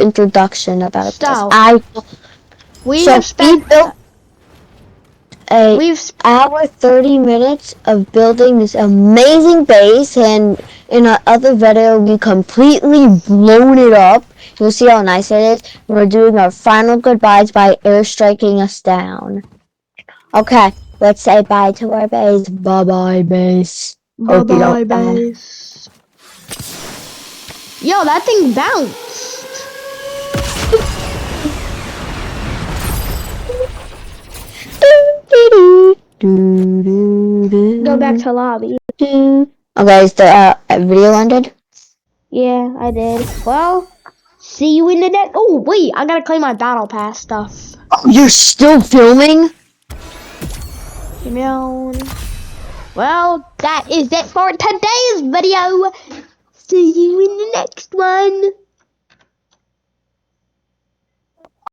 introduction about this. So, we So have spent. we built a We've hour 30 minutes of building this amazing base, and in our other video we completely blown it up. You'll see how nice it is. We're doing our final goodbyes by airstriking us down. Okay, let's say bye to our base. Bye-bye, base. Hope you don't die. base. Yo, that thing bounced. Go back to lobby. Okay, is the video ended? Yeah, I did. Well, see you in the next. Oh wait, I gotta claim my battle pass stuff. Oh, you're still filming? Well, that is it for today's video. See you in the next one.